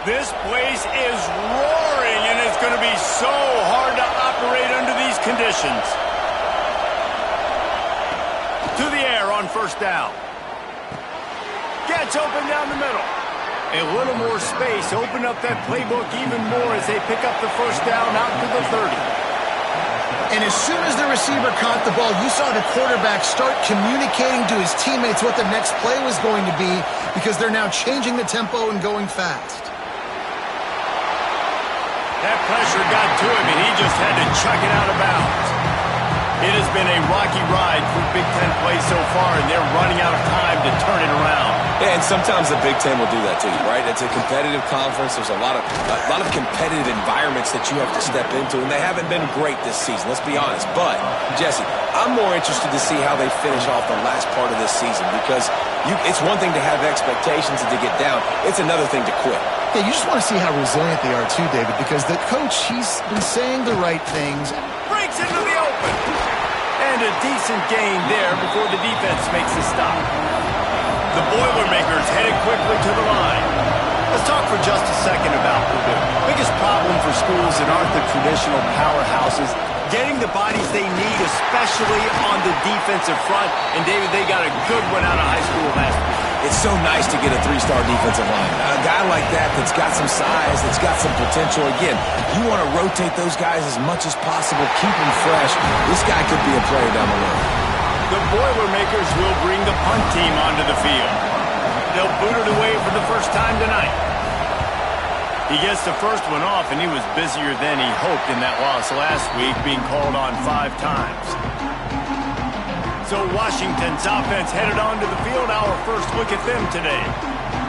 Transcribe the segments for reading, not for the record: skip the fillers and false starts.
This place is roaring, and it's going to be so hard to operate under these conditions. To the air on first down. Gets open down the middle. A little more space. Open up that playbook even more as they pick up the first down out to the 30. And as soon as the receiver caught the ball, you saw the quarterback start communicating to his teammates what the next play was going to be because they're now changing the tempo and going fast. That pressure got to him, and he just had to chuck it out of bounds. It has been a rocky ride for Big Ten play so far, and they're running out of time to turn it around. Yeah, and sometimes the Big Ten will do that to you, right? It's a competitive conference. There's a lot of competitive environments that you have to step into, and they haven't been great this season, let's be honest. But, Jesse, I'm more interested to see how they finish off the last part of this season because it's one thing to have expectations and to get down. It's another thing to quit. Yeah, you just want to see how resilient they are too, David, because the coach, he's been saying the right things. Breaks into the open. And a decent gain there before the defense makes a stop. The Boilermakers headed quickly to the line. Let's talk for just a second about Purdue. Biggest problem for schools that aren't the traditional powerhouses, getting the bodies they need, especially on the defensive front. And, David, they got a good one out of high school last week. It's so nice to get a three-star defensive line. A guy like that's got some size, that's got some potential. Again, you want to rotate those guys as much as possible, keep them fresh. This guy could be a player down the road. The Boilermakers will bring the punt team onto the field. They'll boot it away for the first time tonight. He gets the first one off, and he was busier than he hoped in that loss last week, being called on 5 times. So Washington's offense headed onto the field. Our first look at them today.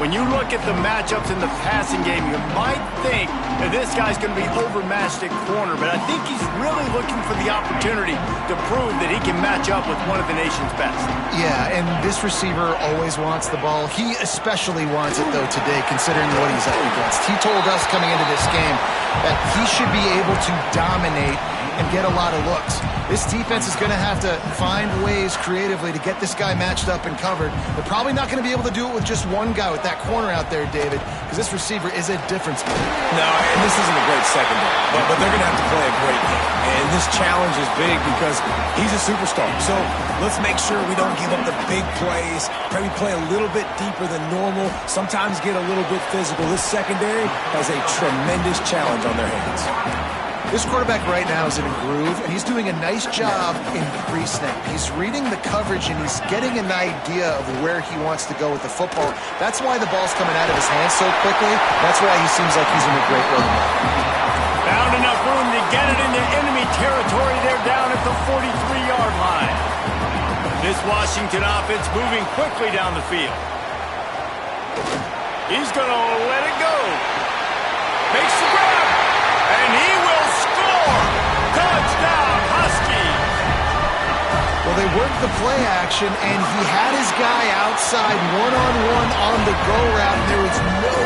When you look at the matchups in the passing game, you might think that this guy's going to be overmatched at corner, but I think he's really looking for the opportunity to prove that he can match up with one of the nation's best. Yeah, and this receiver always wants the ball. He especially wants it, though, today, considering what he's up against. He told us coming into this game that he should be able to dominate and get a lot of looks. This defense is going to have to find ways creatively to get this guy matched up and covered. They're probably not going to be able to do it with just one guy with that corner out there, David, because this receiver is a difference maker. No, and this isn't a great secondary, but they're going to have to play a great game. And this challenge is big because he's a superstar. So let's make sure we don't give up the big plays. Maybe play a little bit deeper than normal. Sometimes get a little bit physical. This secondary has a tremendous challenge on their hands. This quarterback right now is in a groove, and he's doing a nice job in pre-snap. He's reading the coverage, and he's getting an idea of where he wants to go with the football. That's why the ball's coming out of his hands so quickly. That's why he seems like he's in a great rhythm. Found enough room to get it into enemy territory. They're down at the 43-yard line. This Washington offense moving quickly down the field. He's going to let it go. Makes the grab, and he will score! Touchdown, Huskies! Well, they worked the play action, and he had his guy outside one-on-one on the go route, and there was no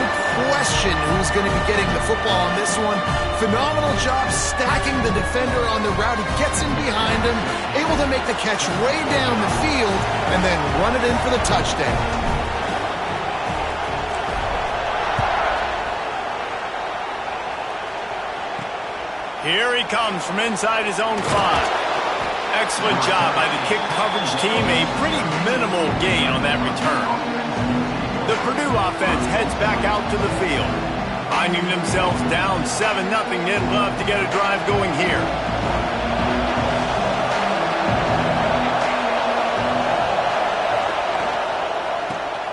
question who's going to be getting the football on this one. Phenomenal job stacking the defender on the route. He gets in behind him, able to make the catch way down the field, and then run it in for the touchdown. Here he comes from inside his own 5. Excellent job by the kick coverage team. A pretty minimal gain on that return. The Purdue offense heads back out to the field. Finding themselves down 7-0, they'd love to get a drive going here.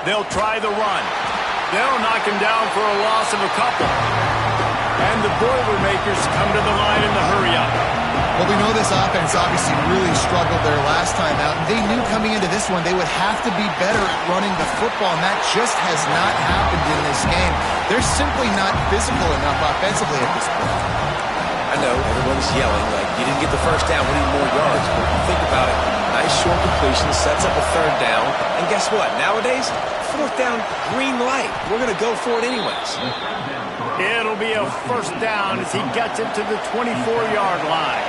They'll try the run. They'll knock him down for a loss of a couple. And the Boilermakers come to the line in the hurry-up. Well, we know this offense obviously really struggled their last time out, and they knew coming into this one they would have to be better at running the football, and that just has not happened in this game. They're simply not physical enough offensively at this point. I know, everyone's yelling, like, you didn't get the first down, we need more yards. But think about it. Nice short completion, sets up a 3rd down, and guess what? Nowadays, 4th down, green light. We're going to go for it anyways. It'll be a first down as he gets it to the 24-yard line.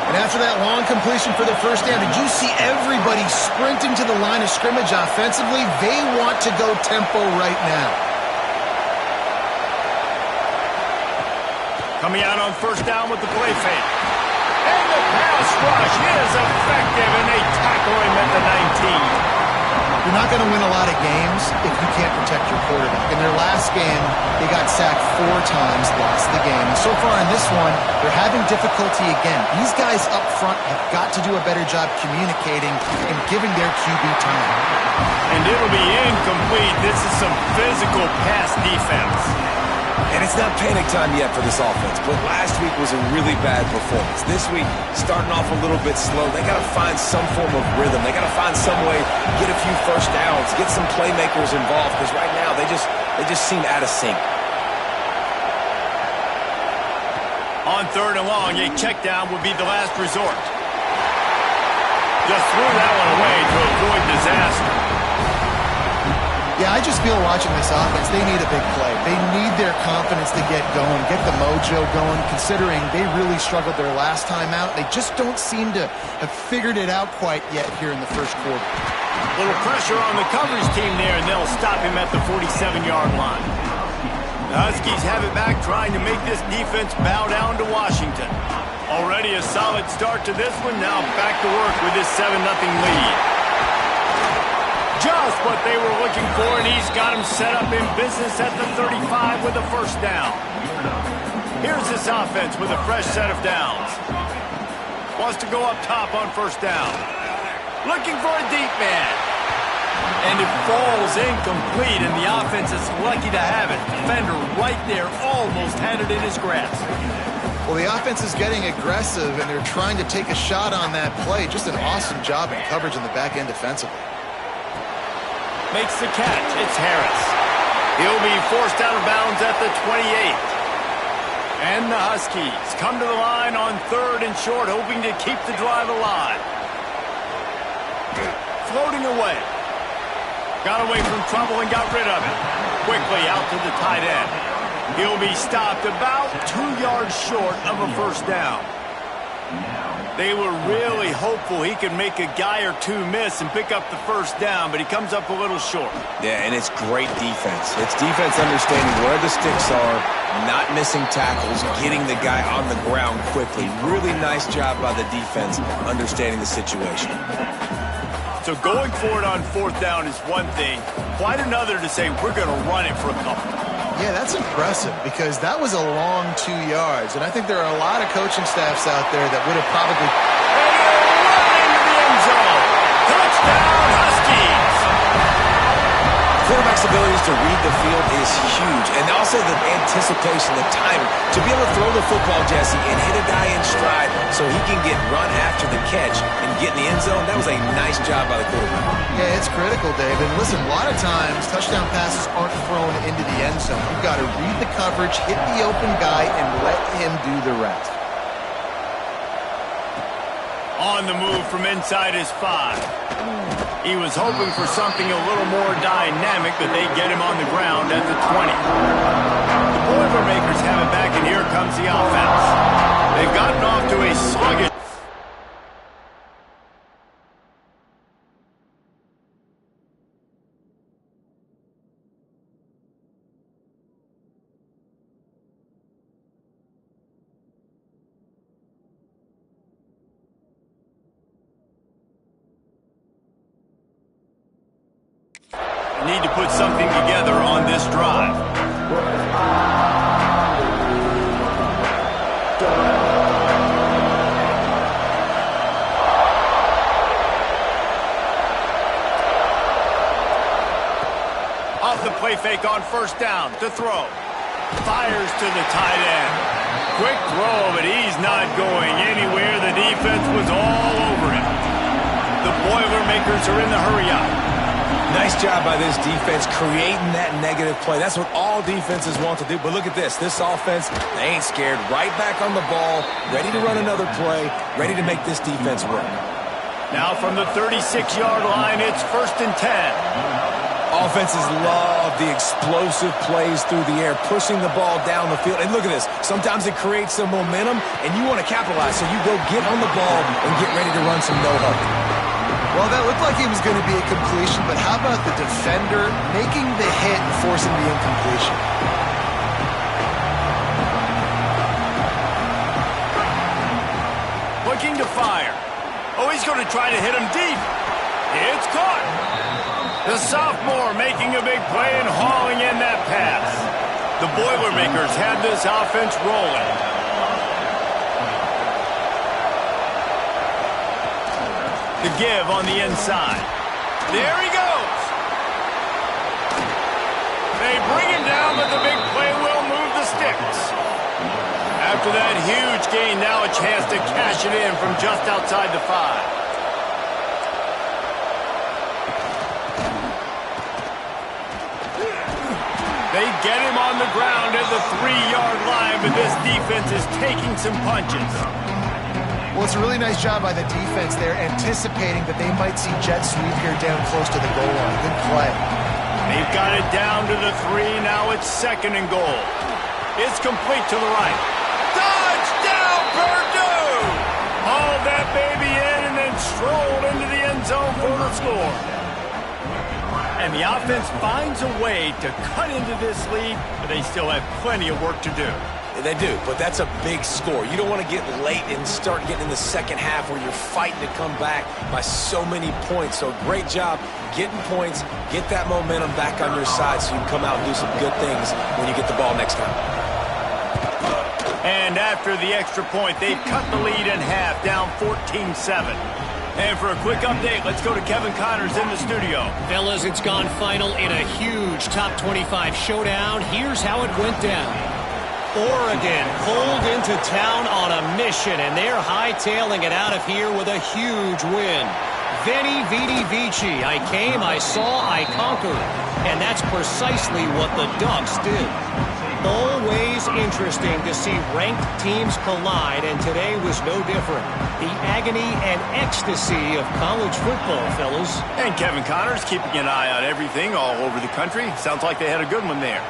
And after that long completion for the first down, did you see everybody sprinting to the line of scrimmage offensively? They want to go tempo right now. Coming out on first down with the play fake. And the pass rush is effective, and they tackle him at the 19. You're not going to win a lot of games if you can't protect your quarterback. In their last game, they got sacked 4 times, lost the game. And so far in this one, they're having difficulty again. These guys up front have got to do a better job communicating and giving their QB time. And it'll be incomplete. This is some physical pass defense. And it's not panic time yet for this offense, but last week was a really bad performance. This week, starting off a little bit slow. They got to find some form of rhythm. They got to find some way, get a few first downs, get some playmakers involved, because right now they just seem out of sync. On third and long, a check down would be the last resort. Just threw that one away to avoid disaster. Yeah, I just feel watching this offense, they need a big play. They need their confidence to get going, get the mojo going, considering they really struggled their last time out. They just don't seem to have figured it out quite yet here in the first quarter. Little pressure on the coverage team there, and they'll stop him at the 47-yard line. The Huskies have it back, trying to make this defense bow down to Washington. Already a solid start to this one, now back to work with this 7-0 lead. Just what they were looking for, and he's got him set up in business at the 35 with a first down. Here's this offense with a fresh set of downs. Wants to go up top on first down. Looking for a deep man. And it falls incomplete, and the offense is lucky to have it. Defender right there almost had it in his grasp. Well, the offense is getting aggressive, and they're trying to take a shot on that play. Just an awesome job in coverage in the back end defensively. Makes the catch. It's Harris. He'll be forced out of bounds at the 28. And the Huskies come to the line on third and short, hoping to keep the drive alive. Floating away. Got away from trouble and got rid of it. Quickly out to the tight end. He'll be stopped about 2 yards short of a first down. They were really hopeful he could make a guy or two miss and pick up the first down, but he comes up a little short. Yeah, and it's great defense. It's defense understanding where the sticks are, not missing tackles, getting the guy on the ground quickly. Really nice job by the defense understanding the situation. So going for it on fourth down is one thing. Quite another to say we're going to run it for a couple. Yeah, that's impressive because that was a long 2 yards. And I think there are a lot of coaching staffs out there that would have probably... Right into the end zone. Touchdown, Huskies! Quarterback's abilities to read the field is huge. And also the anticipation, the timing. To be able to throw the football, Jesse, and hit a guy in stride so he can get run after the catch and get in the end zone, that was a nice job by the quarterback. Yeah, it's critical, Dave. And listen, a lot of times touchdown passes aren't thrown into the end zone. You've got to read the coverage, hit the open guy, and let him do the rest. On the move from inside his 5. He was hoping for something a little more dynamic, but they get him on the ground at the 20. The Boilermakers have it back, and here comes the offense. They've gotten off to a sluggish... Need to put something together on this drive. Off the play fake on first down to throw. Fires to the tight end. Quick throw, but he's not going anywhere. The defense was all over him. The Boilermakers are in the hurry-up. Nice job by this defense creating that negative play. That's what all defenses want to do. But look at this. This offense, they ain't scared. Right back on the ball, ready to run another play, ready to make this defense work. Now from the 36-yard line, it's 1st and 10. Offenses love the explosive plays through the air, pushing the ball down the field. And look at this. Sometimes it creates some momentum, and you want to capitalize. So you go get on the ball and get ready to run some no-huddle. Well, that looked like it was going to be a completion, but how about the defender making the hit and forcing the incompletion? looking to fire. Oh, he's going to try to hit him deep. It's caught. The sophomore making a big play and hauling in that pass. The Boilermakers had this offense rolling. The give on the inside. There he goes. They bring him down, but the big play will move the sticks. After that huge gain, now a chance to cash it in from just outside the 5. They get him on the ground at the 3-yard line, but this defense is taking some punches. Well, it's a really nice job by the defense there, anticipating that they might see jet sweep here down close to the goal line. Good play. They've got it down to the 3. Now it's 2nd and goal. It's complete to the right. Touchdown, Purdue! Hauled that baby in and then strolled into the end zone for the score. And the offense finds a way to cut into this lead, but they still have plenty of work to do. They do, but that's a big score. You don't want to get late and start getting in the second half where you're fighting to come back by so many points. So great job getting points, get that momentum back on your side so you can come out and do some good things when you get the ball next time. And after the extra point, they've cut the lead in half, down 14-7. And for a quick update, let's go to Kevin Connors in the studio. Fellas, it's gone final in a huge top 25 showdown. Here's how it went down. Oregon pulled into town on a mission, and they're hightailing it out of here with a huge win. Veni, Vidi, Vici. I came, I saw, I conquered. And that's precisely what the Ducks did. Always interesting to see ranked teams collide, and today was no different. The agony and ecstasy of college football, fellas. And Kevin Connors keeping an eye on everything all over the country. Sounds like they had a good one there.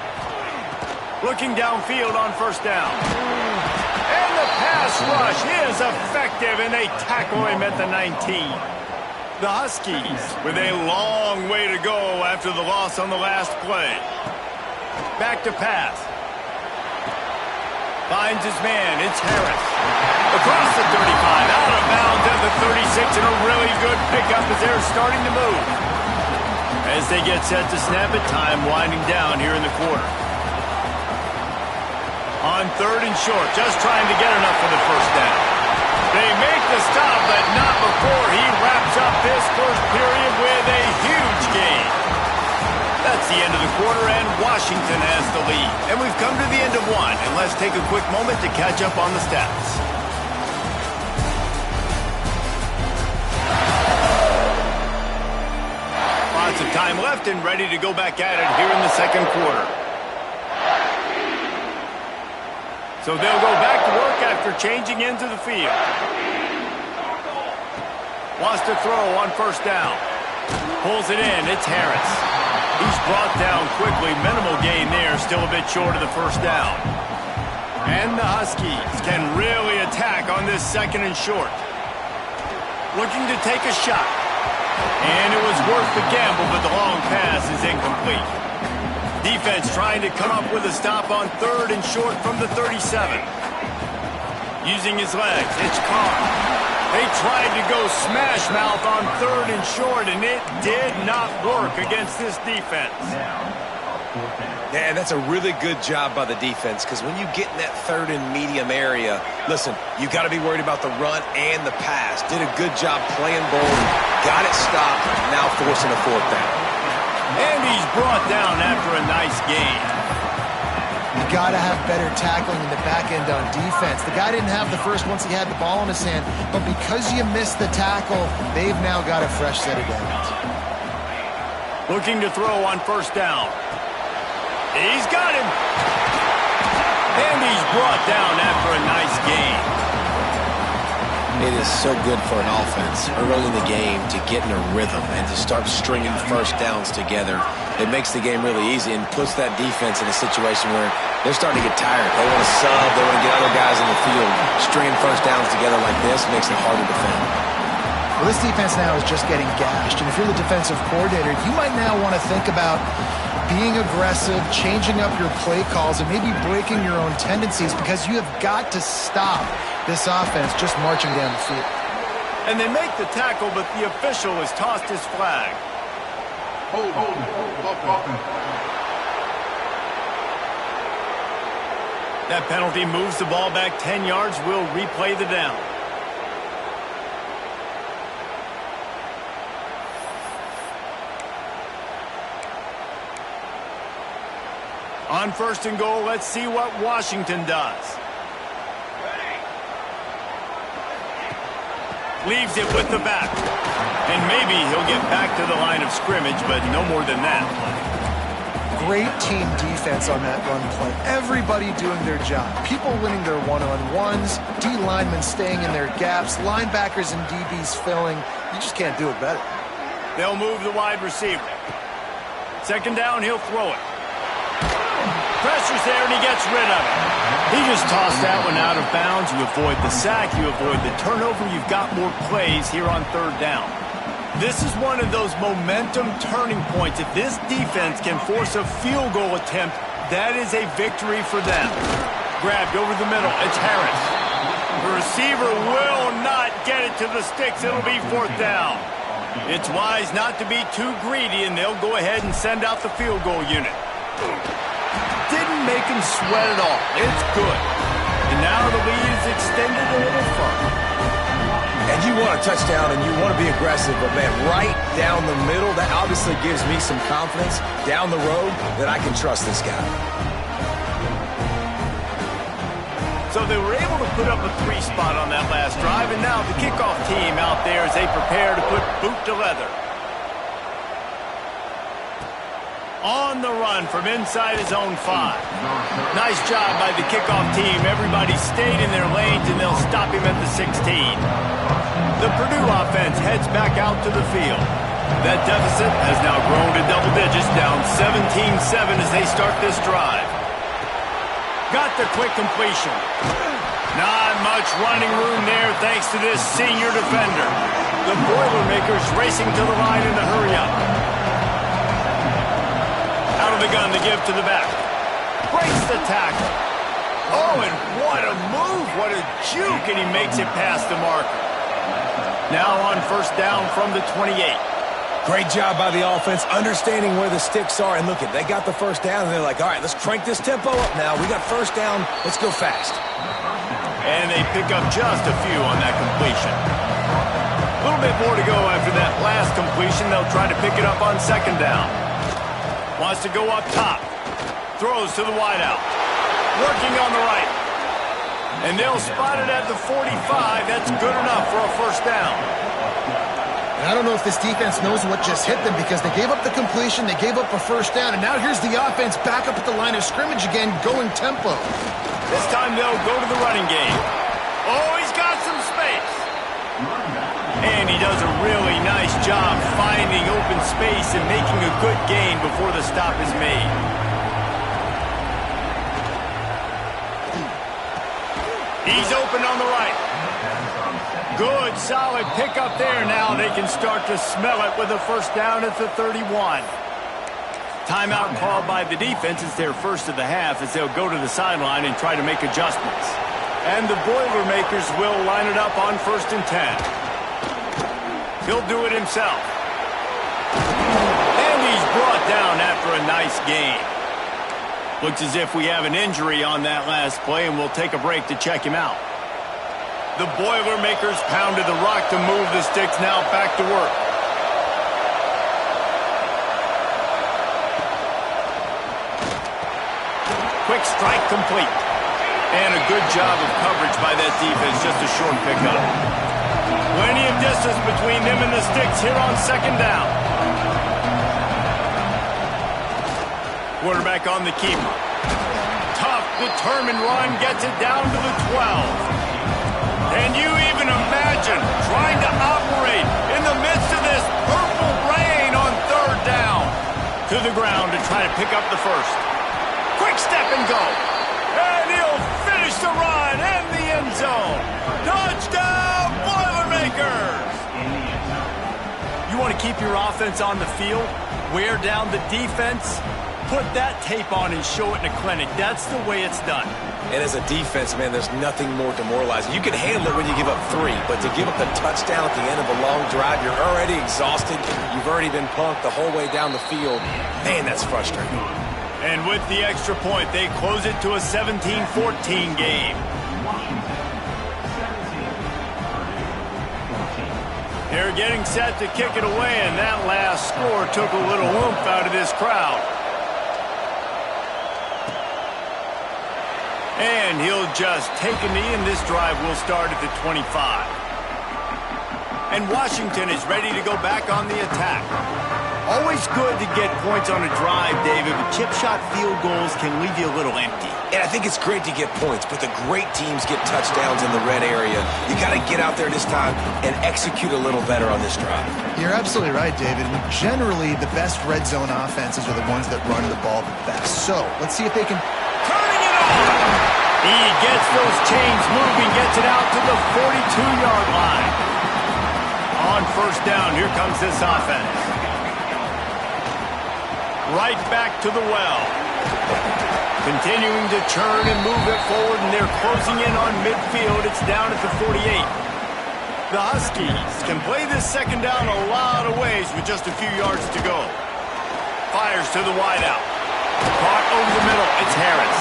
Looking downfield on 1st down. And the pass rush is effective, and they tackle him at the 19. The Huskies with a long way to go after the loss on the last play. Back to pass. Finds his man. It's Harris. Across the 35, out of bounds at the 36, and a really good pickup as they're starting to move. As they get set to snap it, time winding down here in the quarter. On 3rd and short, just trying to get enough for the 1st down. They make the stop, but not before he wraps up this first period with a huge gain. That's the end of the quarter, and Washington has the lead. And we've come to the end of one, and let's take a quick moment to catch up on the stats. Lots of time left and ready to go back at it here in the 2nd quarter. So they'll go back to work after changing into the field. Wants to throw on 1st down. Pulls it in. It's Harris. He's brought down quickly. Minimal gain there. Still a bit short of the 1st down. And the Huskies can really attack on this 2nd and short. Looking to take a shot. And it was worth the gamble, but the long pass is incomplete. Defense trying to come up with a stop on 3rd and short from the 37. Using his legs, it's Carr. They tried to go smash mouth on 3rd and short, and it did not work against this defense. Yeah, that's a really good job by the defense, because when you get in that 3rd and medium area, listen, you got to be worried about the run and the pass. Did a good job playing bold, got it stopped, now forcing a 4th down. And he's brought down after a nice gain. You got to have better tackling in the back end on defense. The guy didn't have the first once he had the ball in his hand, but because you missed the tackle, they've now got a fresh set of downs. Looking to throw on 1st down. He's got him. And he's brought down after a nice gain. It is so good for an offense early in the game to get in a rhythm and to start stringing 1st downs together. It makes the game really easy and puts that defense in a situation where they're starting to get tired. They want to sub. They want to get other guys in the field. Stringing 1st downs together like this makes it hard to defend. Well, this defense now is just getting gashed, and if you're the defensive coordinator, you might now want to think about being aggressive, changing up your play calls, and maybe breaking your own tendencies, because you have got to stop this offense just marching down the field. And they make the tackle, but the official has tossed his flag. Hold. That penalty moves the ball back 10 yards. We'll replay the down. On first and goal, let's see what Washington does. Leaves it with the back. And maybe he'll get back to the line of scrimmage, but no more than that. Great team defense on that run play. Everybody doing their job. People winning their one-on-ones, D linemen staying in their gaps, linebackers and DBs filling. You just can't do it better. They'll move the wide receiver. Second down, he'll throw it. Pressure's there, and he gets rid of it. He just tossed that one out of bounds. You avoid the sack, you avoid the turnover. You've got more plays here on third down. This is one of those momentum turning points. If this defense can force a field goal attempt, that is a victory for them. Grabbed over the middle. It's Harris. The receiver will not get it to the sticks. It'll be fourth down. It's wise not to be too greedy, and they'll go ahead and send out the field goal unit. Didn't make him sweat at all. It's good. And now the lead is extended a little further. And you want a touchdown and you want to be aggressive, but man, right down the middle, that obviously gives me some confidence down the road that I can trust this guy. So they were able to put up a 3-spot on that last drive, and now the kickoff team out there as they prepare to put boot to leather. On the run from inside his own 5. Nice job by the kickoff team. Everybody stayed in their lanes, and they'll stop him at the 16. The Purdue offense heads back out to the field. That deficit has now grown to double digits, down 17-7 as they start this drive. Got the quick completion. Not much running room there thanks to this senior defender. The Boilermakers racing to the line in the hurry-up. Out of the gun to give to the back. Breaks the tackle. Oh, and what a move. What a juke, and he makes it past the marker. Now on first down from the 28. Great job by the offense, understanding where the sticks are. And look, they got the first down, and they're like, all right, let's crank this tempo up now. We got first down. Let's go fast. And they pick up just a few on that completion. A little bit more to go after that last completion. They'll try to pick it up on second down. Wants to go up top. Throws to the wideout. Working on the right. And they'll spot it at the 45. That's good enough for a first down. And I don't know if this defense knows what just hit them, because they gave up the completion, they gave up a first down, and now here's the offense back up at the line of scrimmage again, going tempo. This time they'll go to the running game. Oh, he's got some space. And he does a really nice job finding open space and making a good gain before the stop is made. He's open on the right. Good, solid pickup there. Now they can start to smell it with a first down at the 31. Timeout called by the defense. It's their first of the half as they'll go to the sideline and try to make adjustments. And the Boilermakers will line it up on first and 10. He'll do it himself. And he's brought down after a nice gain. Looks as if we have an injury on that last play, and we'll take a break to check him out. The Boilermakers pounded the rock to move the sticks. Now back to work. Quick strike complete. And a good job of coverage by that defense. Just a short pickup. Plenty of distance between them and the sticks here on second down. Quarterback on the keeper. Tough, determined run. Gets it down to the 12. Can you even imagine trying to operate in the midst of this purple rain on third down? To the ground to try to pick up the first. Quick step and go. And he'll finish the run in the end zone. Touchdown, Boilermakers! want to keep your offense on the field, wear down the defense, put that tape on and show it in a clinic. That's the way it's done. And as a defense, man, there's nothing more demoralizing. You can handle it when you give up 3, but to give up the touchdown at the end of a long drive, you're already exhausted. You've already been punked the whole way down the field. Man, that's frustrating. And with the extra point, they close it to a 17-14 game. They're getting set to kick it away, and that last score took a little oomph out of this crowd. And he'll just take a knee, and this drive will start at the 25. And Washington is ready to go back on the attack. Always good to get points on a drive, David, but chip shot field goals can leave you a little empty. And I think it's great to get points, but the great teams get touchdowns in the red area. You got to get out there this time and execute a little better on this drive. You're absolutely right, David. And generally, the best red zone offenses are the ones that run the ball the best. So let's see if they can... Turning it on! He gets those chains moving, gets it out to the 42-yard line. On first down, here comes this offense. Right back to the well. Continuing to churn and move it forward, and they're closing in on midfield. It's down at the 48. The Huskies can play this second down a lot of ways with just a few yards to go. Fires to the wideout. Caught over the middle. It's Harris.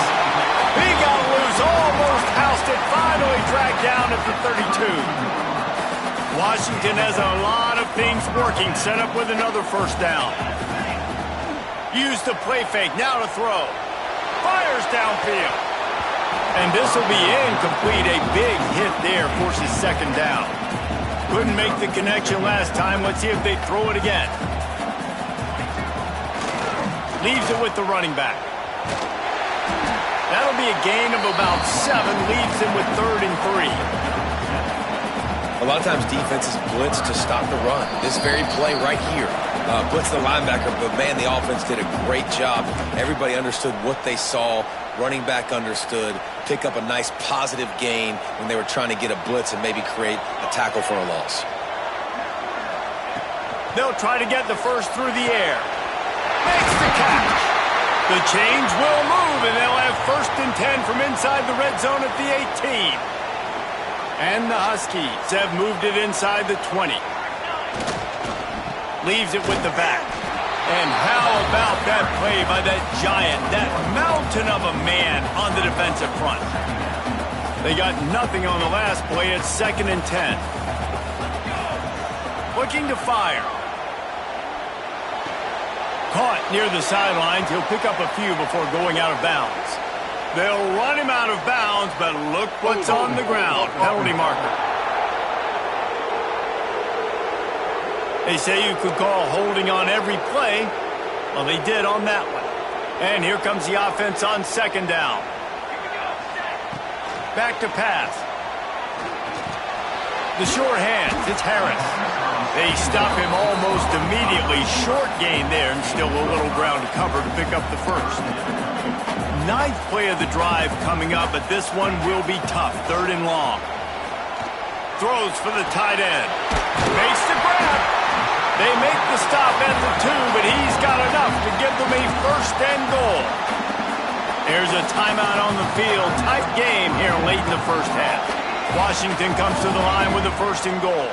He got loose, almost housed it, finally dragged down at the 32. Washington has a lot of things working, set up with another first down. Use the play fake, now to throw. Fires downfield. And this will be incomplete. A big hit there, forces second down. Couldn't make the connection last time. Let's see if they throw it again. Leaves it with the running back. That'll be a gain of about 7. Leaves him with 3rd and 3. A lot of times defenses blitz to stop the run. This very play right here. Blitz the linebacker, but man, the offense did a great job. Everybody understood what they saw. Running back understood. Pick up a nice positive gain when they were trying to get a blitz and maybe create a tackle for a loss. They'll try to get the first through the air. Makes the catch. The change will move, and they'll have 1st and 10 from inside the red zone at the 18. And the Huskies have moved it inside the 20. Leaves it with the back. And how about that play by that giant, that mountain of a man on the defensive front? They got nothing on the last play. It's 2nd and 10. Looking to fire. Caught near the sidelines. He'll pick up a few before going out of bounds. They'll run him out of bounds, but look what's on the ground. Penalty marker. They say you could call holding on every play. Well, they did on that one. And here comes the offense on 2nd down. Back to pass. The short hands, it's Harris. They stop him almost immediately. Short gain there, and still a little ground to cover to pick up the first. 9th play of the drive coming up, but this one will be tough. 3rd and long. Throws for the tight end. Makes the grab. They make the stop at the 2, but he's got enough to give them a 1st and goal. There's a timeout on the field. Tight game here late in the first half. Washington comes to the line with a 1st and goal.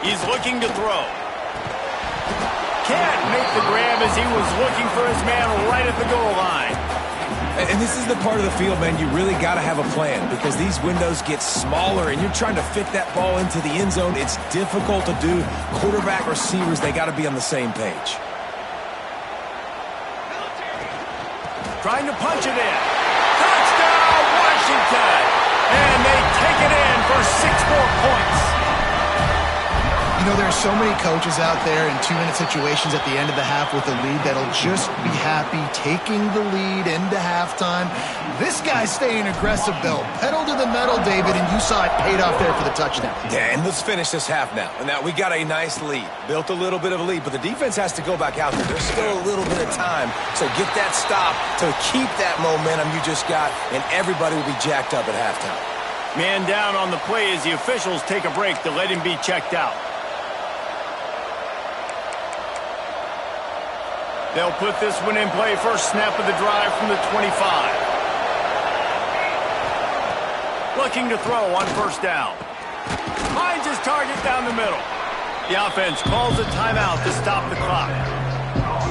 He's looking to throw. Can't make the grab as he was looking for his man right at the goal line. And this is the part of the field, man, you really got to have a plan because these windows get smaller and you're trying to fit that ball into the end zone. It's difficult to do. Quarterback, receivers, they got to be on the same page. Trying to punch it in. Touchdown, Washington! And they take it in for 6 more points. You know, there are so many coaches out there in 2-minute situations at the end of the half with a lead that'll just be happy taking the lead into halftime. This guy's staying aggressive, Bill. Pedal to the metal, David, and you saw it paid off there for the touchdown. Yeah, and let's finish this half now. And now we got a nice lead. Built a little bit of a lead, but the defense has to go back out there. There's still a little bit of time. So get that stop to keep that momentum you just got, and everybody will be jacked up at halftime. Man down on the play as the officials take a break to let him be checked out. They'll put this one in play. First snap of the drive from the 25. Looking to throw on first down. Finds his target down the middle. The offense calls a timeout to stop the clock.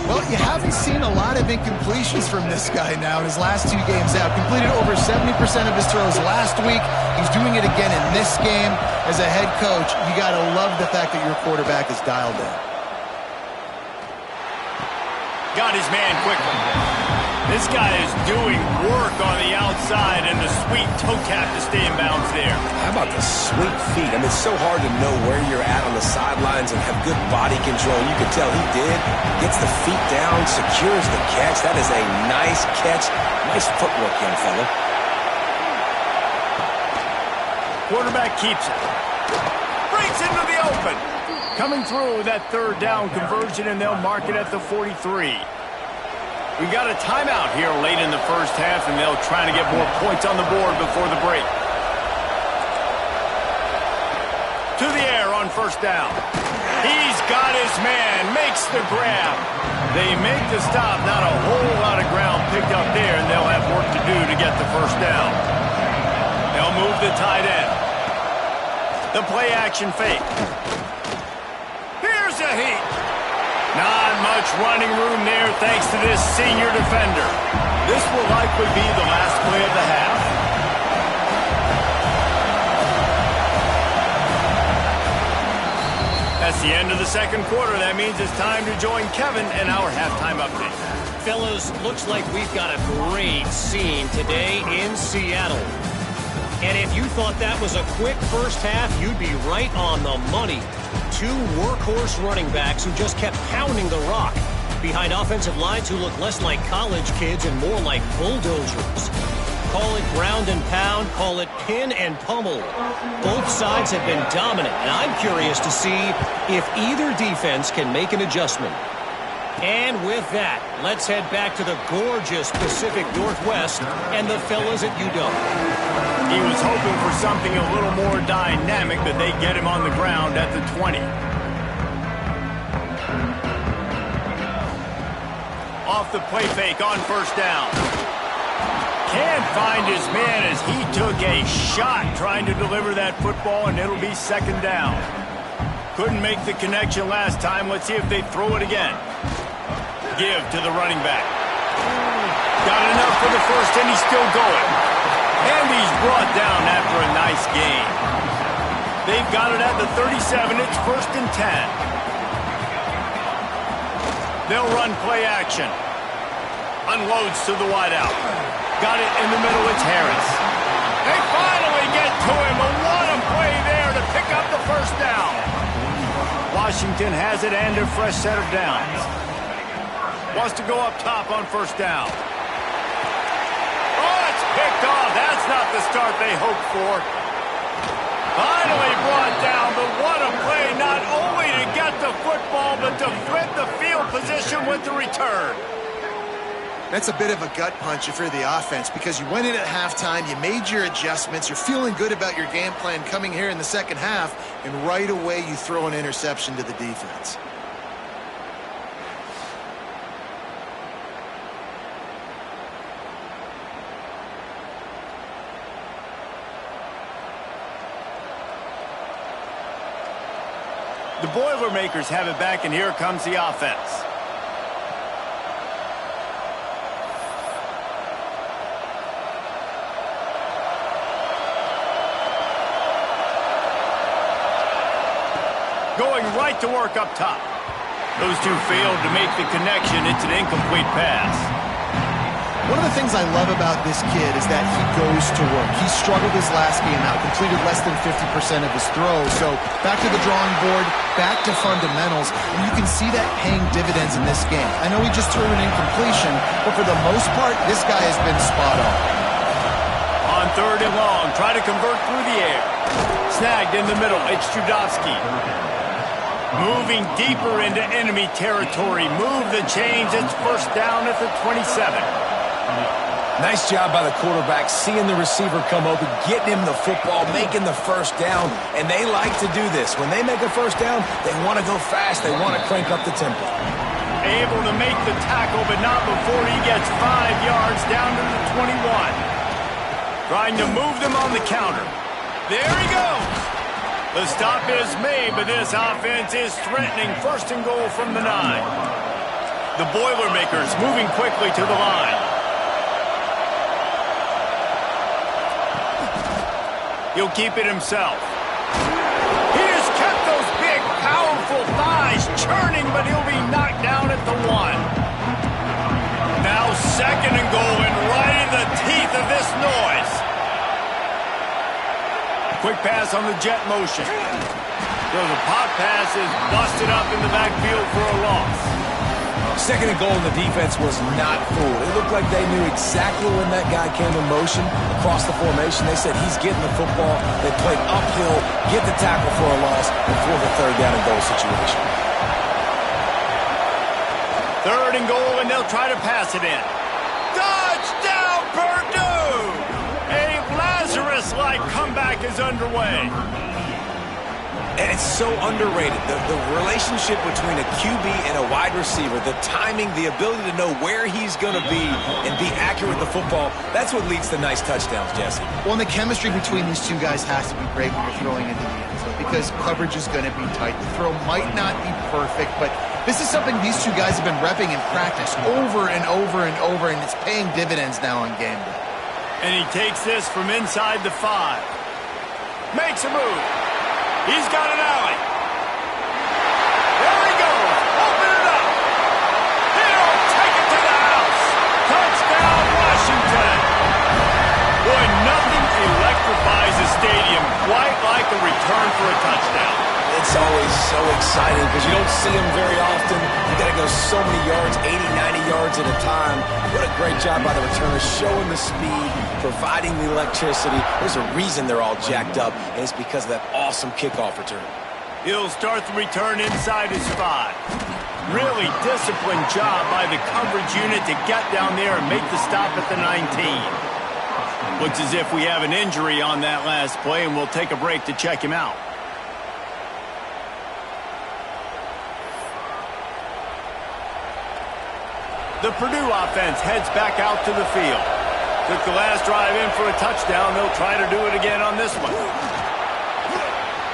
Well, you haven't seen a lot of incompletions from this guy now in his last 2 games out. Completed over 70% of his throws last week. He's doing it again in this game. As a head coach, you got to love the fact that your quarterback is dialed in. Got his man quickly. This guy is doing work on the outside, and the sweet toe tap to stay in bounds there. How about the sweet feet? I mean, it's so hard to know where you're at on the sidelines and have good body control. You can tell he did. Gets the feet down, secures the catch. That is a nice catch. Nice footwork, young fella. Quarterback keeps it. Breaks into the open. Coming through that third down conversion, and they'll mark it at the 43. We got a timeout here late in the first half, and they'll try to get more points on the board before the break. To the air on first down. He's got his man, makes the grab. They make the stop, not a whole lot of ground picked up there, and they'll have work to do to get the first down. They'll move the tight end. The play action fake. Here's a heat. Not much running room there thanks to this senior defender. This will likely be the last play of the half. That's the end of the second quarter. That means it's time to join Kevin in our halftime update. Fellas, looks like we've got a great scene today in Seattle. And if you thought that was a quick first half, you'd be right on the money. 2 workhorse running backs who just kept pounding the rock behind offensive lines who look less like college kids and more like bulldozers. Call it ground and pound, call it pin and pummel. Both sides have been dominant, and I'm curious to see if either defense can make an adjustment. And with that, let's head back to the gorgeous Pacific Northwest and the fellas at UW. He was hoping for something a little more dynamic, but they get him on the ground at the 20. Off the play fake on first down. Can't find his man as he took a shot trying to deliver that football, and it'll be second down. Couldn't make the connection last time. Let's see if they throw it again. Give to the running back. Got enough for the first, and he's still going. And he's brought down after a nice gain. They've got it at the 37. It's first and 10. They'll run play action. Unloads to the wideout. Got it in the middle. It's Harris. They finally get to him. A lot of play there to pick up the first down. Washington has it and a fresh set of downs. Wants to go up top on first down. Oh, it's picked off. That's not the start they hoped for. Finally brought down, but what a play, not only to get the football, but to flip the field position with the return. That's a bit of a gut punch if you're the offense, because you went in at halftime, you made your adjustments, you're feeling good about your game plan coming here in the second half, and right away you throw an interception to the defense. The Boilermakers have it back, and here comes the offense. Going right to work up top. Those two failed to make the connection. It's an incomplete pass. One of the things I love about this kid is that he goes to work. He struggled his last game out, completed less than 50% of his throws. So back to the drawing board, back to fundamentals, and you can see that paying dividends in this game. I know he just threw an incompletion, but for the most part, this guy has been spot on. On third and long, try to convert through the air. Snagged in the middle, it's Judovsky. Moving deeper into enemy territory. Move the chains, it's first down at the 27. Nice job by the quarterback, seeing the receiver come open, getting him the football, making the first down, and they like to do this. When they make a first down, they want to go fast, they want to crank up the tempo. Able to make the tackle, but not before he gets 5 yards down to the 21. Trying to move them on the counter. There he goes. The stop is made, but this offense is threatening first and goal from the 9. The Boilermakers moving quickly to the line. He'll keep it himself. He has kept those big, powerful thighs churning, but he'll be knocked down at the 1. Now second and goal, and right in the teeth of this noise. Quick pass on the jet motion. So the pop pass is busted up in the backfield for a loss. Second and goal, and the defense was not fooled. It looked like they knew exactly when that guy came in motion across the formation. They said he's getting the football. They played uphill, get the tackle for a loss, and for the third down and goal situation. Third and goal, and they'll try to pass it in. Touchdown, Purdue! A Lazarus-like comeback is underway. And it's so underrated. The relationship between a QB and a wide receiver, the timing, the ability to know where he's going to be and be accurate with the football, that's what leads to nice touchdowns, Jesse. Well, and the chemistry between these two guys has to be great when you're throwing into the end zone because coverage is going to be tight. The throw might not be perfect, but this is something these two guys have been repping in practice over and over and over, and it's paying dividends now on game day. And he takes this from inside the 5. Makes a move. He's got an alley. There he goes. Open it up. He'll take it to the house. Touchdown, Washington. Boy, nothing electrifies a stadium quite like a return for a touchdown. It's always so exciting because you don't see them very often. You got to go so many yards, 80, 90 yards at a time. What a great job by the returners, showing the speed, providing the electricity. There's a reason they're all jacked up, and it's because of that awesome kickoff return. He'll start the return inside his 5. Really disciplined job by the coverage unit to get down there and make the stop at the 19. Looks as if we have an injury on that last play, and we'll take a break to check him out. The Purdue offense heads back out to the field. Took the last drive in for a touchdown. They'll try to do it again on this one.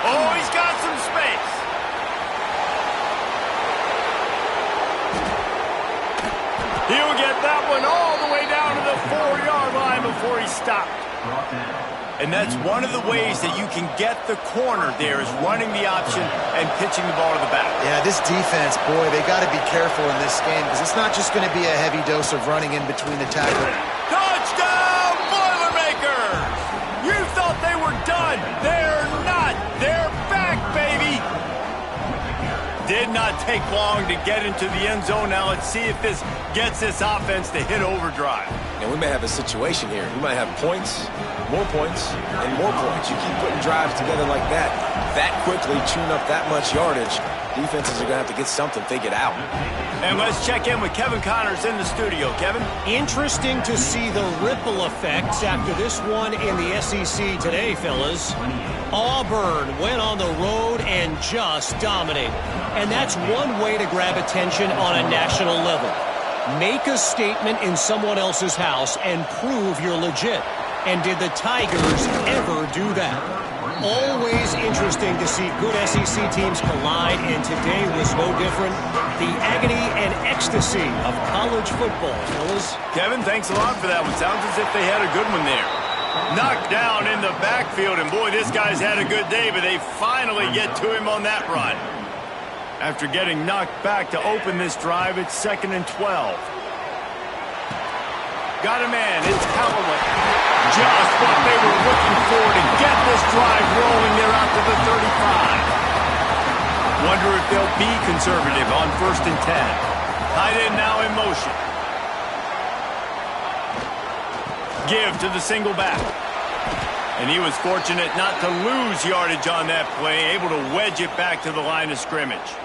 Oh, he's got some space. He'll get that one all the way down to the 4-yard line before he stopped. And that's one of the ways that you can get the corner there is running the option and pitching the ball to the back. Yeah, this defense, boy, they got to be careful in this game because it's not just going to be a heavy dose of running in between the tackle. Touchdown, Boilermakers! You thought they were done. They're not. They're back, baby. Did not take long to get into the end zone. Now let's see if this gets this offense to hit overdrive. And we may have a situation here. We might have points, and more points. You keep putting drives together like that quickly, chewing up that much yardage, defenses are going to have to get something figured out. And let's check in with Kevin Connors in the studio. Kevin? Interesting to see the ripple effects after this one in the SEC today, fellas. Auburn went on the road and just dominated. And that's one way to grab attention on a national level. Make a statement in someone else's house and prove you're legit. And did the Tigers ever do that? Always interesting to see good SEC teams collide, and today was no different. The agony and ecstasy of college football, fellas. Kevin, thanks a lot for that one. Sounds as if they had a good one there. Knocked down in the backfield, and boy, this guy's had a good day, but they finally get to him on that run. After getting knocked back to open this drive, it's 2nd and 12. Got a man, it's Callaway. Just what they were looking for to get this drive rolling there out to the 35. Wonder if they'll be conservative on 1st and 10. Tight end now in motion. Give to the single back. And he was fortunate not to lose yardage on that play, able to wedge it back to the line of scrimmage.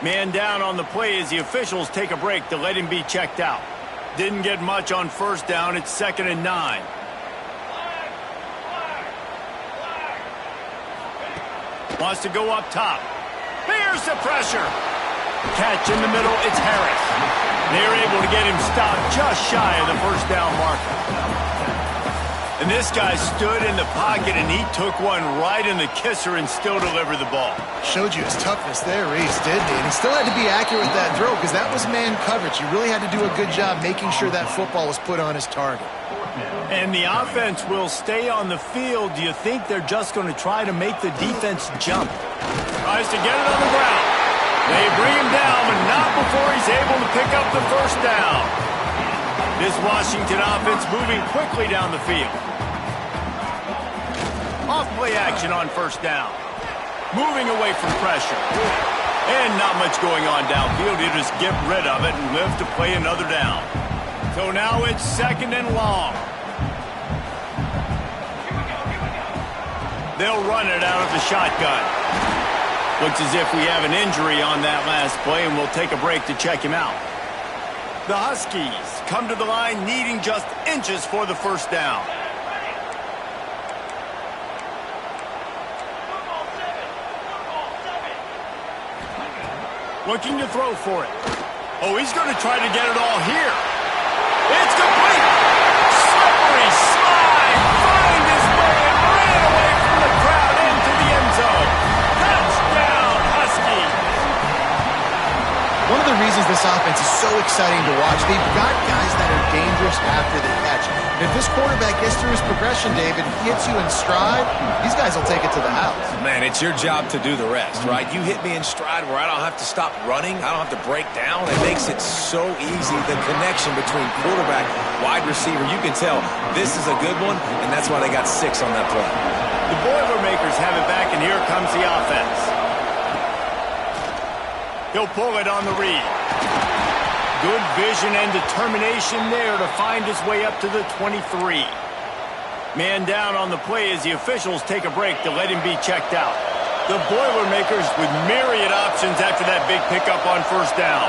Man down on the play as the officials take a break to let him be checked out. Didn't get much on 1st down. It's 2nd and 9. Wants to go up top. Here's the pressure. Catch in the middle, it's Harris. They're able to get him stopped just shy of the first down marker. And this guy stood in the pocket, and he took one right in the kisser and still delivered the ball. Showed you his toughness there, Reese, didn't he? And he still had to be accurate with that throw because that was man coverage. You really had to do a good job making sure that football was put on his target. And the offense will stay on the field. Do you think they're just going to try to make the defense jump? Tries to get it on the ground. They bring him down, but not before he's able to pick up the first down. This Washington offense moving quickly down the field. Off-play action on first down. Moving away from pressure. And not much going on downfield. You just get rid of it and live to play another down. So now it's second and long. They'll run it out of the shotgun. Looks as if we have an injury on that last play, and we'll take a break to check him out. The Huskies come to the line needing just inches for the first down. Looking to throw for it. Oh, he's going to try to get it all here. It's complete. Slippery slide. Find his way and ran away from the crowd into the end zone. Touchdown, Huskies. One of the reasons this offense is so exciting to watch, they've got guys that are dangerous after the catch. And if this quarterback gets through his progression, David, hits you in stride, these guys will take it to the house. Man, it's your job to do the rest, right? You hit me in stride where I don't have to stop running. I don't have to break down. It makes it so easy. The connection between quarterback, wide receiver, you can tell this is a good one, and that's why they got 6 on that play. The Boilermakers have it back, and here comes the offense. He'll pull it on the read. Good vision and determination there to find his way up to the 23. Man down on the play as the officials take a break to let him be checked out. The Boilermakers with myriad options after that big pickup on first down.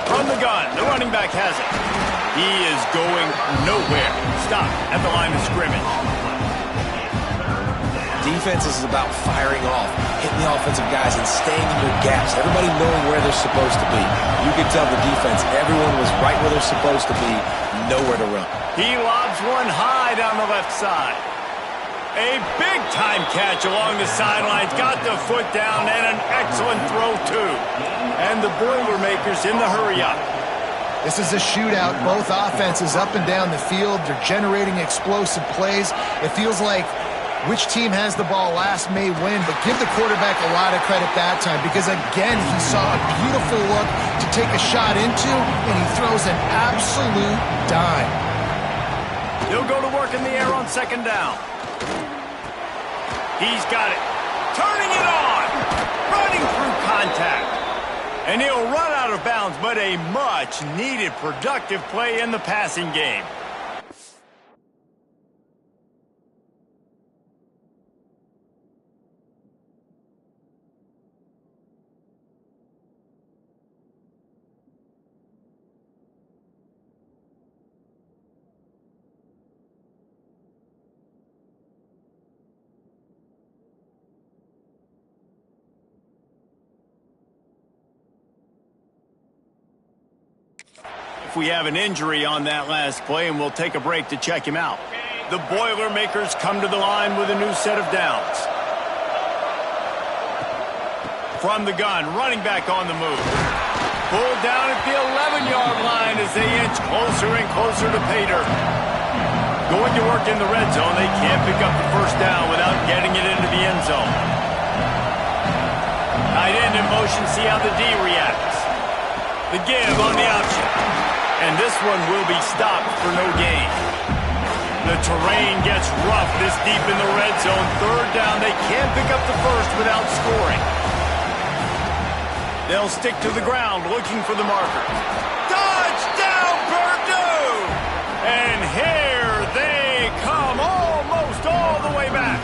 From the gun, the running back has it. He is going nowhere. Stop at the line of scrimmage. Defense is about firing off, hitting the offensive guys, and staying in your gaps. Everybody knowing where they're supposed to be. You can tell the defense, everyone was right where they're supposed to be, nowhere to run. He lobs one high down the left side. A big-time catch along the sidelines. Got the foot down, and an excellent throw, too. And the Boilermakers in the hurry-up. This is a shootout. Both offenses up and down the field. They're generating explosive plays. It feels like which team has the ball last may win, but give the quarterback a lot of credit that time because, again, he saw a beautiful look to take a shot into, and he throws an absolute dime. He'll go to work in the air on second down. He's got it. Turning it on. Running through contact. And he'll run out of bounds, but a much-needed productive play in the passing game. If we have an injury on that last play, and we'll take a break to check him out. The Boilermakers come to the line with a new set of downs. From the gun, running back on the move. Pulled down at the 11-yard line as they inch closer and closer to pay dirt. Going to work in the red zone. They can't pick up the first down without getting it into the end zone. Tight end in motion, see how the D reacts. The give on the option. And this one will be stopped for no gain. The terrain gets rough this deep in the red zone. Third down, they can't pick up the first without scoring. They'll stick to the ground looking for the marker. Touchdown, Purdue! And here they come almost all the way back.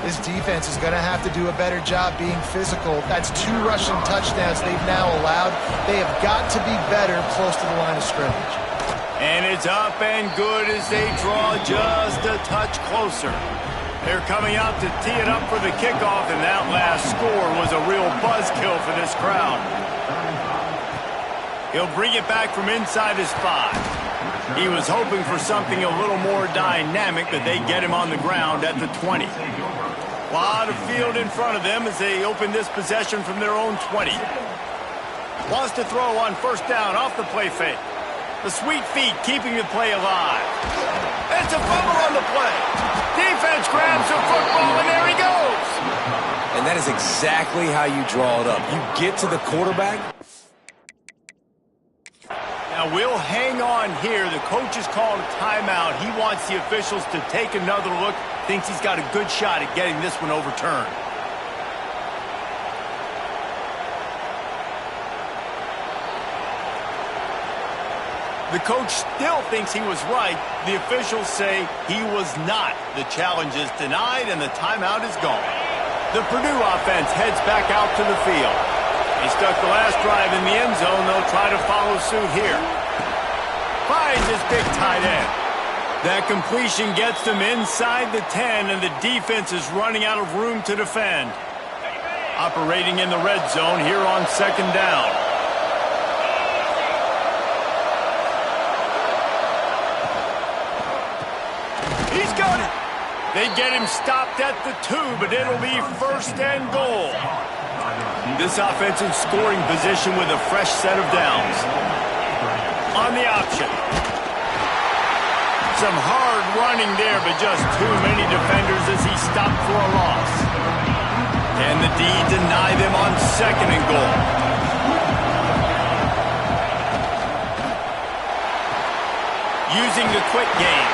This defense is going to have to do a better job being physical. That's 2 rushing touchdowns they've now allowed. They have got to be better close to the line of scrimmage. And it's up and good as they draw just a touch closer. They're coming out to tee it up for the kickoff, and that last score was a real buzzkill for this crowd. He'll bring it back from inside his 5. He was hoping for something a little more dynamic, but they get him on the ground at the 20. A lot of field in front of them as they open this possession from their own 20. Wants to throw on first down off the play fake. The sweet feet keeping the play alive. It's a fumble on the play. Defense grabs the football, and there he goes. And that is exactly how you draw it up. You get to the quarterback. Now we'll hang on here. The coach has called a timeout. He wants the officials to take another look. Thinks he's got a good shot at getting this one overturned. The coach still thinks he was right. The officials say he was not. The challenge is denied, and the timeout is gone. The Purdue offense heads back out to the field. He stuck the last drive in the end zone. They'll try to follow suit here. Finds his big tight end. That completion gets them inside the 10, and the defense is running out of room to defend. Operating in the red zone here on second down. He's got it. They get him stopped at the 2, but it'll be first and goal. This offense in scoring position with a fresh set of downs. On the option. Some hard running there, but just too many defenders as he stopped for a loss. Can the D deny them on second and goal? Using the quick game.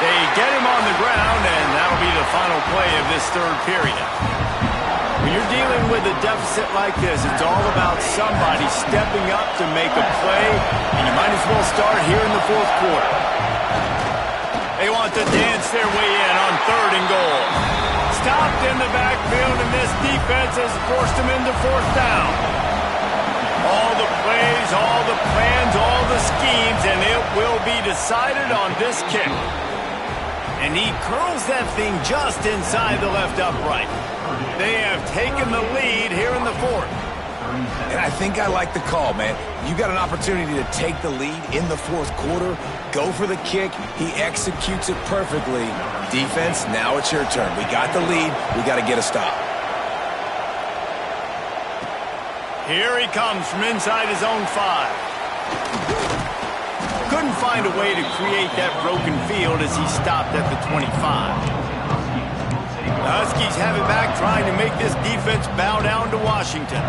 They get him on the ground, and that'll be the final play of this third period. When you're dealing with a deficit like this, it's all about somebody stepping up to make a play, and you might as well start here in the fourth quarter. They want to dance their way in on third and goal. Stopped in the backfield, and this defense has forced them into fourth down. All the plays, all the plans, all the schemes, and it will be decided on this kick. And he curls that thing just inside the left upright. They have taken the lead here in the fourth. And I think I like the call, man. You got an opportunity to take the lead in the fourth quarter. Go for the kick. He executes it perfectly. Defense, now it's your turn. We got the lead. We got to get a stop. Here he comes from inside his own 5. Couldn't find a way to create that broken field as he stopped at the 25. The Huskies have it back, trying to make this defense bow down to Washington.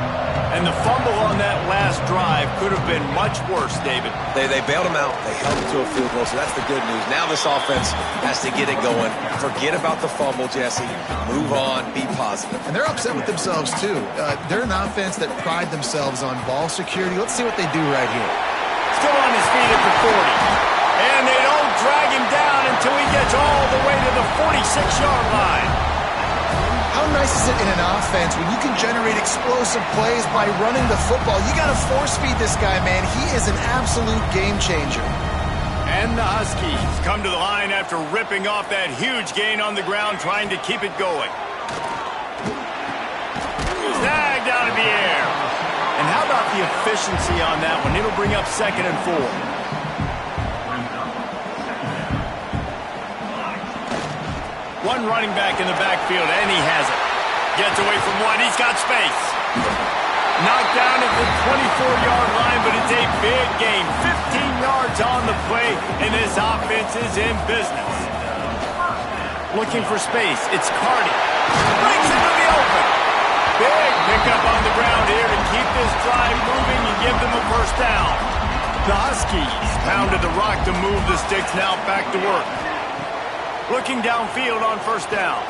And the fumble on that last drive could have been much worse, David. They bailed him out. They held him to a field goal, so that's the good news. Now this offense has to get it going. Forget about the fumble, Jesse. Move on. Be positive. And they're upset with themselves, too. They're an offense that pride themselves on ball security. Let's see what they do right here. Still on his feet at the 40. And they don't drag him down until he gets all the way to the 46-yard line. How nice is it in an offense when you can generate explosive plays by running the football? You got to force-feed this guy, man. He is an absolute game changer. And the Huskies come to the line after ripping off that huge gain on the ground, trying to keep it going. Snagged out of the air. And how about the efficiency on that one? It'll bring up second and 4. One running back in the backfield, and he has it. Gets away from one. He's got space. Knocked down at the 24-yard line, but it's a big gain. 15 yards on the play, and this offense is in business. Looking for space. It's Cardi. Breaks into the open. Big pickup on the ground here to keep this drive moving and give them a first down. The Huskies pounded the rock to move the sticks, now back to work. Looking downfield on first down.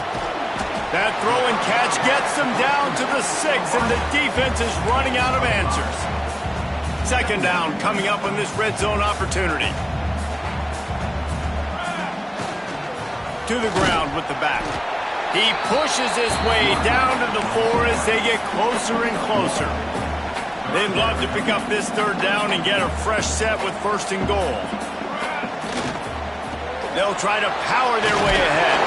That throw and catch gets them down to the 6, and the defense is running out of answers. Second down coming up on this red zone opportunity. To the ground with the back. He pushes his way down to the 4 as they get closer and closer. They'd love to pick up this third down and get a fresh set with first and goal. They'll try to power their way ahead.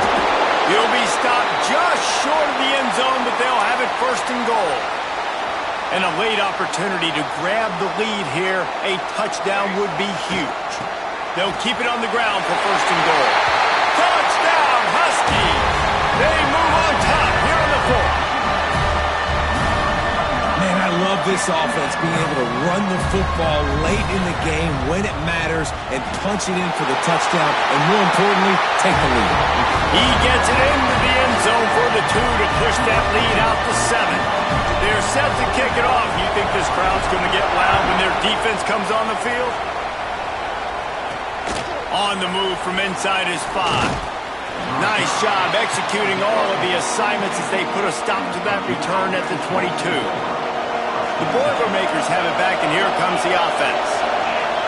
He'll be stopped just short of the end zone, but they'll have it first and goal. And a late opportunity to grab the lead here. A touchdown would be huge. They'll keep it on the ground for first and goal. Touchdown, Huskies! They move on top here on the 4th. Man, I love this offense being able to run the football late in the game when it matters and punch it in for the touchdown, and more importantly, take the lead. He gets it into the end zone for the 2 to push that lead out to 7. They're set to kick it off. You think this crowd's going to get loud when their defense comes on the field? On the move from inside his 5. Nice job executing all of the assignments as they put a stop to that return at the 22. The Boilermakers have it back, and here comes the offense.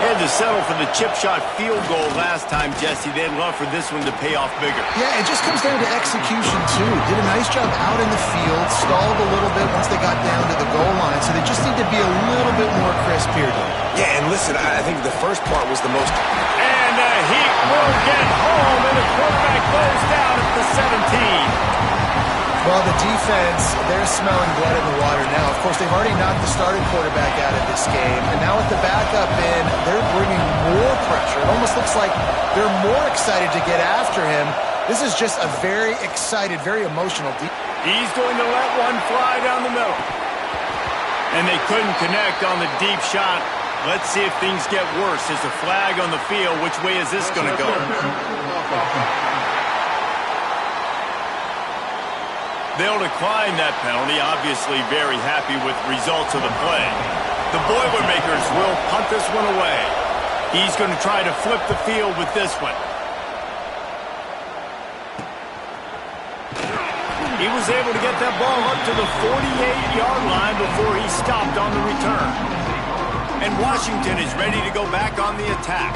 They had to settle for the chip shot field goal last time, Jesse. They'd love for this one to pay off bigger. Yeah, it just comes down to execution, too. Did a nice job out in the field, stalled a little bit once they got down to the goal line, so they just need to be a little bit more crisp here, though. Yeah, and listen, I think the first part was the most... And he will get home, and the quarterback goes down at the 17. Well, the defense, they're smelling blood in the water now. Of course, they've already knocked the starting quarterback out of this game, and now with the backup in, they're bringing more pressure. It almost looks like they're more excited to get after him. This is just a very excited, very emotional defense. He's going to let one fly down the middle. And they couldn't connect on the deep shot. Let's see if things get worse. There's a flag on the field. Which way is this going to go? They'll decline that penalty, obviously very happy with results of the play. The Boilermakers will punt this one away. He's going to try to flip the field with this one. He was able to get that ball up to the 48-yard line before he stopped on the return. And Washington is ready to go back on the attack.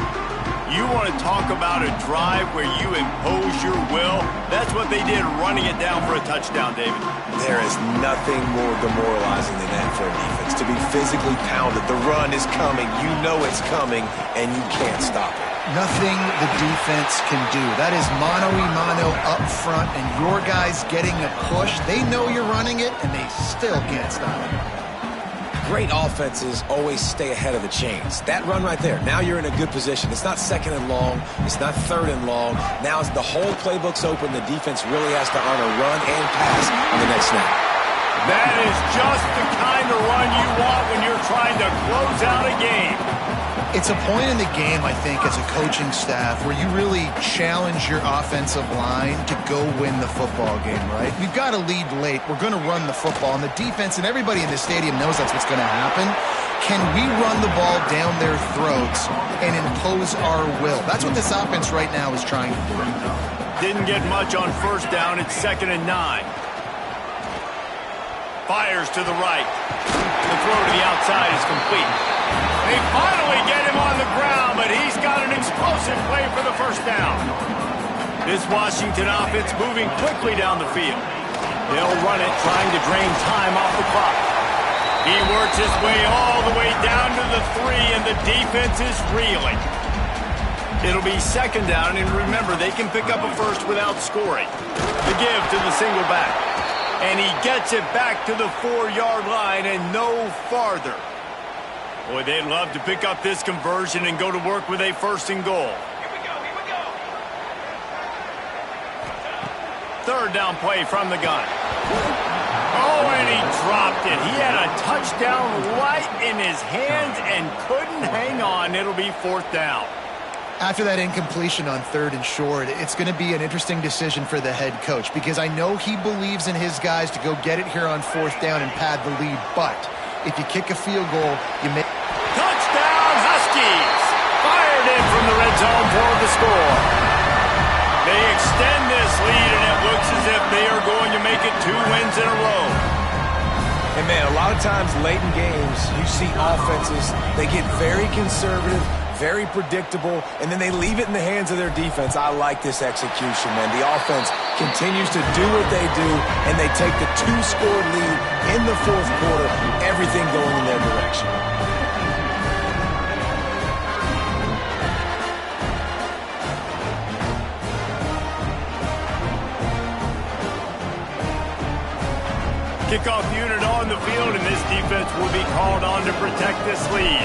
You want to talk about a drive where you impose your will? That's what they did, running it down for a touchdown, David. There is nothing more demoralizing than that for a defense. To be physically pounded. The run is coming. You know it's coming, and you can't stop it. Nothing the defense can do. That is mano-a-mano up front, and your guys getting a push. They know you're running it, and they still can't stop it. Great offenses always stay ahead of the chains. That run right there, now you're in a good position. It's not second and long. It's not third and long. Now as the whole playbook's open, the defense really has to earn a run and pass on the next snap. That is just the kind of run you want when you're trying to close out a game. It's a point in the game, I think, as a coaching staff where you really challenge your offensive line to go win the football game, right? We've got to lead late. We're going to run the football, and the defense and everybody in the stadium knows that's what's going to happen. Can we run the ball down their throats and impose our will? That's what this offense right now is trying to do. Didn't get much on first down. It's 2nd and 9. Fires to the right. The throw to the outside is complete. They finally get him on the ground, but he's got an explosive play for the first down. This Washington offense moving quickly down the field. They'll run it, trying to drain time off the clock. He works his way all the way down to the 3, and the defense is reeling. It'll be 2nd down, and remember, they can pick up a first without scoring. The give to the single back. And he gets it back to the 4-yard line and no farther. Boy, they'd love to pick up this conversion and go to work with a 1st and goal. Here we go. 3rd down play from the gun. Oh, and he dropped it. He had a touchdown right in his hands and couldn't hang on. It'll be 4th down. After that incompletion on 3rd and short, it's going to be an interesting decision for the head coach because I know he believes in his guys to go get it here on 4th down and pad the lead, but if you kick a field goal, you make... Touchdown, Huskies! Fired in from the red zone for the score. They extend this lead, and it looks as if they are going to make it 2 wins in a row. And, man, a lot of times late in games, you see offenses, they get very conservative, very predictable, and then they leave it in the hands of their defense. I like this execution, man. The offense continues to do what they do, and they take the 2-score lead in the 4th quarter, everything going in their direction. kickoff unit on the field, and this defense will be called on to protect this lead.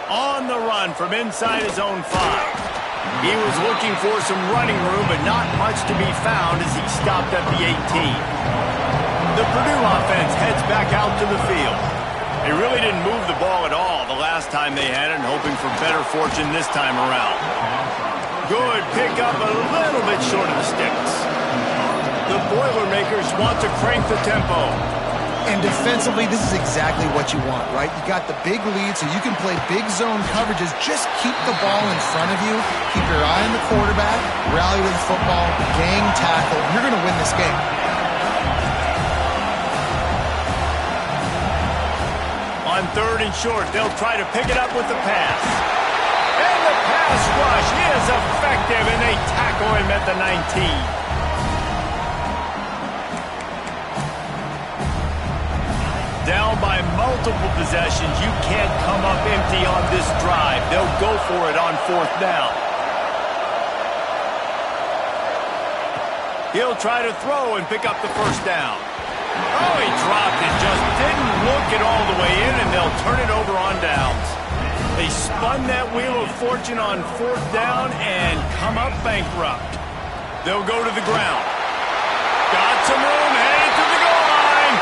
On the run from inside his own 5. He was looking for some running room, but not much to be found as he stopped at the 18. The Purdue offense heads back out to the field. They really didn't move the ball at all the last time they had it, and hoping for better fortune this time around. Good pickup, a little bit short of the sticks. The Boilermakers want to crank the tempo. And defensively, this is exactly what you want, right? You got the big lead, so you can play big zone coverages. Just keep the ball in front of you. Keep your eye on the quarterback. Rally to the football. Gang tackle. You're going to win this game. On 3rd and short, they'll try to pick it up with the pass. And the pass rush is effective, and they tackle him at the 19. Down by multiple possessions, you can't come up empty on this drive. They'll go for it on 4th down. He'll try to throw and pick up the 1st down. Oh, he dropped it, just didn't look it all the way in, and they'll turn it over on downs. They spun that wheel of fortune on 4th down and come up bankrupt. They'll go to the ground. Got some room, headed to the goal line.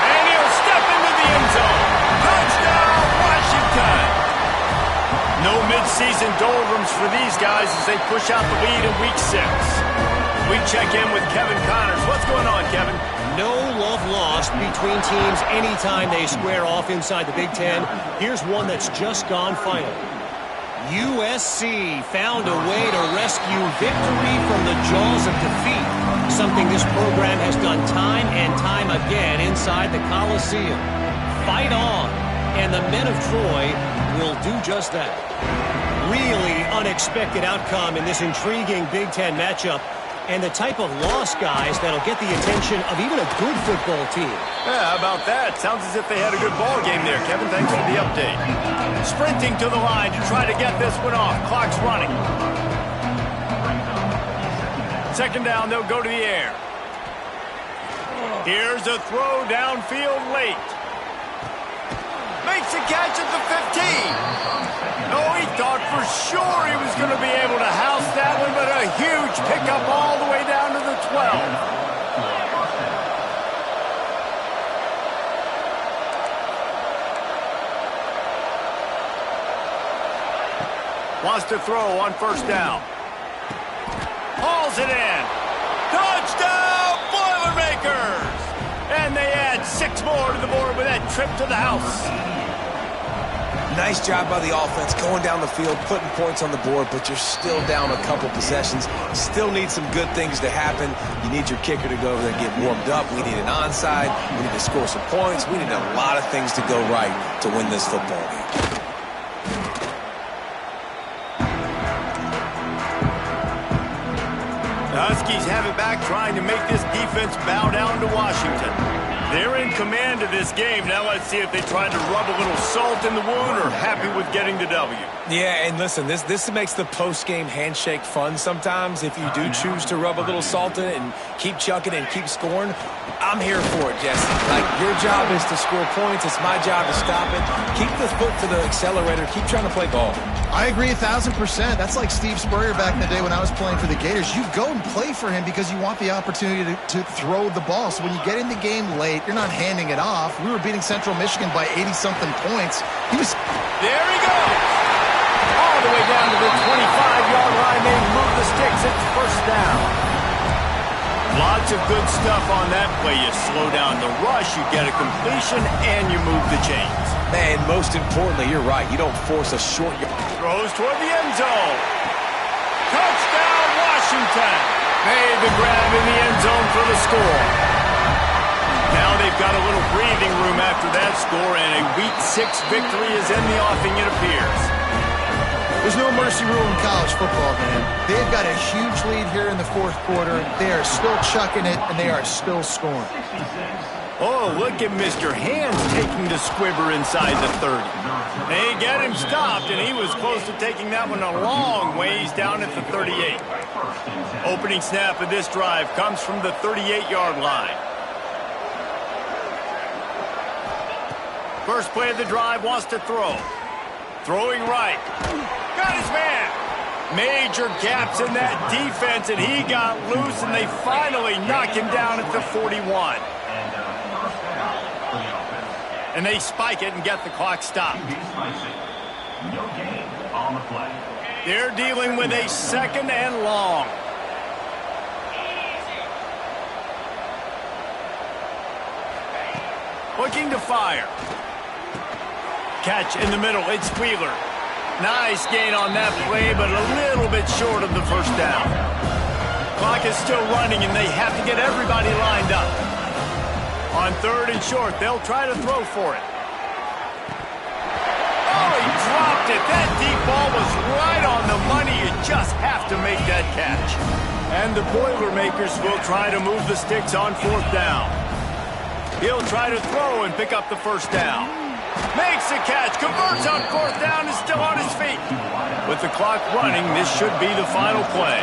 And he'll step into the end zone. Touchdown, Washington. No midseason doldrums for these guys as they push out the lead in Week 6. We check in with Kevin Connors. What's going on, Kevin? No love lost between teams anytime they square off inside the Big Ten. Here's one that's just gone final. USC found a way to rescue victory from the jaws of defeat, something this program has done time and time again inside the Coliseum. Fight on, and the men of Troy will do just that. Really unexpected outcome in this intriguing Big Ten matchup, and the type of loss, guys, that'll get the attention of even a good football team. Yeah, how about that? Sounds as if they had a good ball game there, Kevin. Thanks for the update. Sprinting to the line to try to get this one off. Clock's running. 2nd down, they'll go to the air. Here's a throw downfield late. Makes a catch at the 15. Oh, he thought for sure he was going to be able to house that one, but a huge pickup all the way down to the 12. Wants to throw on 1st down. Hauls it in. Touchdown, Boilermakers! And they add 6 more to the board with that trip to the house. Nice job by the offense going down the field, putting points on the board, but you're still down a couple possessions. Still need some good things to happen. You need your kicker to go over there and get warmed up. We need an onside. We need to score some points. We need a lot of things to go right to win this football game. The Huskies have it back, trying to make this defense bow down to Washington. They're in command of this game. Now let's see if they try to rub a little salt in the wound or happy with getting the W. Yeah, and listen, this makes the post-game handshake fun sometimes. If you do choose to rub a little salt in it and keep chucking and keep scoring, I'm here for it, Jesse. Like, your job is to score points. It's my job to stop it. Keep the foot to the accelerator. Keep trying to play ball. I agree 1,000%. That's like Steve Spurrier back in the day when I was playing for the Gators. You go and play for him because you want the opportunity to throw the ball. So when you get in the game late, you're not handing it off. We were beating Central Michigan by 80-something points. There he goes. All the way down to the 25-yard line. They move the sticks. It's 1st down. Lots of good stuff on that play. You slow down the rush, you get a completion, and you move the chains. And most importantly, you're right. You don't force a short yard. Throws toward the end zone. Touchdown, Washington. Made the grab in the end zone for the score. Now they've got a little breathing room after that score, and a Week 6 victory is in the offing, it appears. There's no mercy rule in college football, man. They've got a huge lead here in the 4th quarter. They are still chucking it, and they are still scoring. Oh, look at Mr. Hands taking the squibber inside the 30. They get him stopped, and he was close to taking that one a long ways down at the 38. Opening snap of this drive comes from the 38-yard line. First play of the drive, wants to throw. Throwing right. Got his man. Major gaps in that defense, and he got loose, and they finally knock him down at the 41. And they spike it and get the clock stopped. They're dealing with a second and long. Looking to fire. Catch in the middle. It's Wheeler. Nice gain on that play, but a little bit short of the first down. Clock is still running, and they have to get everybody lined up. On third and short, they'll try to throw for it. Oh, he dropped it. That deep ball was right on the money. You just have to make that catch. And the Boilermakers will try to move the sticks on fourth down. He'll try to throw and pick up the first down. Makes the catch, converts on fourth down, is still on his feet. With the clock running, this should be the final play.